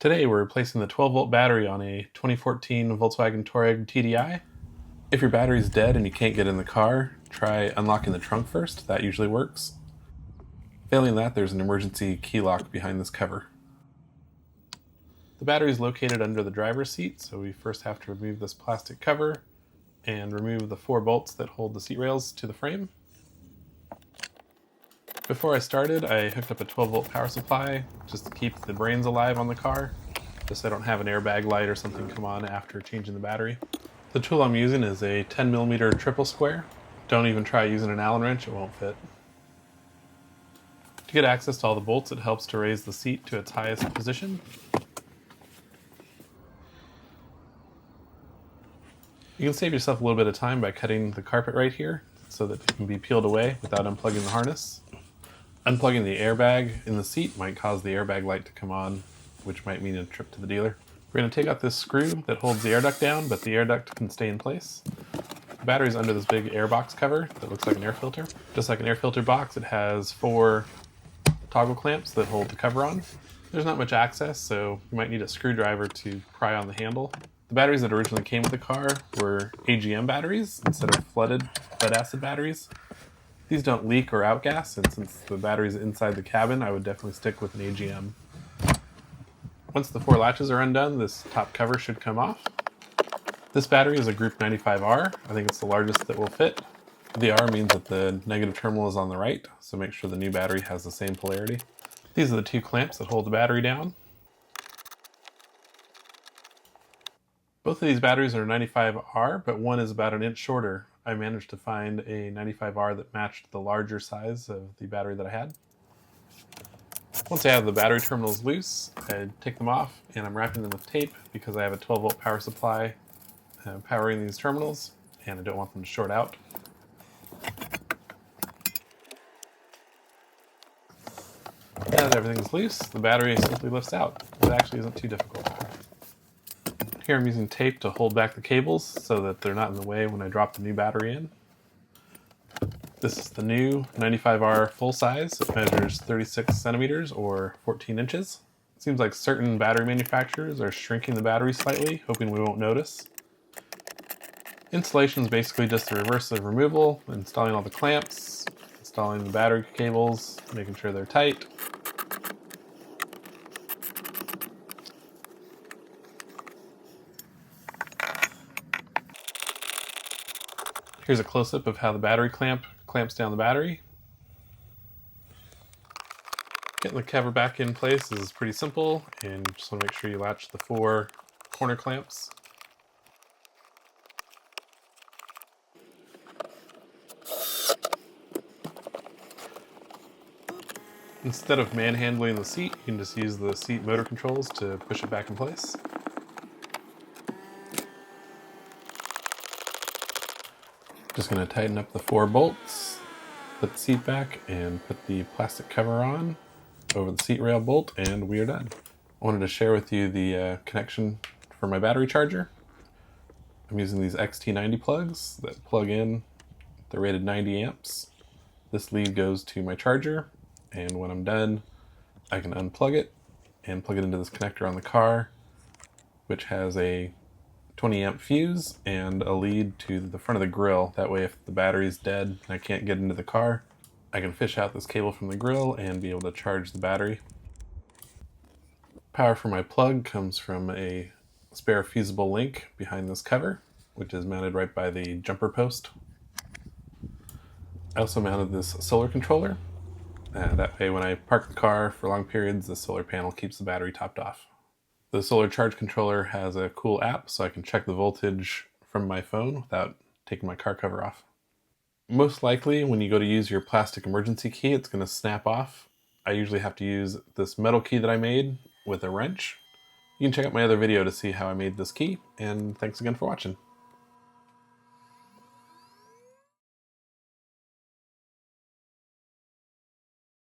Today we're replacing the 12-volt battery on a 2014 Volkswagen Touareg TDI. If your battery's dead and you can't get in the car, try unlocking the trunk first. That usually works. Failing that, there's an emergency key lock behind this cover. The battery is located under the driver's seat, so we first have to remove this plastic cover and remove the 4 bolts that hold the seat rails to the frame. Before I started, I hooked up a 12-volt power supply just to keep the brains alive on the car, just so I don't have an airbag light or something come on after changing the battery. The tool I'm using is a 10mm triple square. Don't even try using an Allen wrench, it won't fit. To get access to all the bolts, it helps to raise the seat to its highest position. You can save yourself a little bit of time by cutting the carpet right here so that it can be peeled away without unplugging the harness. Unplugging the airbag in the seat might cause the airbag light to come on, which might mean a trip to the dealer. We're going to take out this screw that holds the air duct down, but the air duct can stay in place. The battery's under this big air box cover that looks like an air filter. Just like an air filter box, it has 4 toggle clamps that hold the cover on. There's not much access, so you might need a screwdriver to pry on the handle. The batteries that originally came with the car were AGM batteries instead of lead acid batteries. These don't leak or outgas, and since the battery's inside the cabin, I would definitely stick with an AGM. Once the 4 latches are undone, this top cover should come off. This battery is a Group 95R. I think it's the largest that will fit. The R means that the negative terminal is on the right, so make sure the new battery has the same polarity. These are the 2 clamps that hold the battery down. Both of these batteries are 95R, but one is about an inch shorter. I managed to find a 95R that matched the larger size of the battery that I had. Once I have the battery terminals loose, I take them off and I'm wrapping them with tape because I have a 12-volt power supply powering these terminals and I don't want them to short out. Now that everything's loose, the battery simply lifts out. It actually isn't too difficult. Here I'm using tape to hold back the cables so that they're not in the way when I drop the new battery in. This is the new 95R full size. It measures 36 centimeters or 14 inches. It seems like certain battery manufacturers are shrinking the battery slightly, hoping we won't notice. Installation is basically just the reverse of removal, installing all the clamps, installing the battery cables, making sure they're tight. Here's a close-up of how the battery clamps down the battery. Getting the cover back in place is pretty simple, and you just want to make sure you latch the 4 corner clamps. Instead of manhandling the seat, you can just use the seat motor controls to push it back in place. Just going to tighten up the 4 bolts, put the seat back, and put the plastic cover on over the seat rail bolt, and we are done. I wanted to share with you the connection for my battery charger. I'm using these XT90 plugs that plug in. They're rated 90 amps. This lead goes to my charger, and when I'm done, I can unplug it and plug it into this connector on the car, which has a 20 amp fuse and a lead to the front of the grill. That way if the battery's dead and I can't get into the car, I can fish out this cable from the grill and be able to charge the battery. Power for my plug comes from a spare fusible link behind this cover, which is mounted right by the jumper post. I also mounted this solar controller. That way when I park the car for long periods, the solar panel keeps the battery topped off. The solar charge controller has a cool app so I can check the voltage from my phone without taking my car cover off. Most likely when you go to use your plastic emergency key, it's going to snap off. I usually have to use this metal key that I made with a wrench. You can check out my other video to see how I made this key, and thanks again for watching.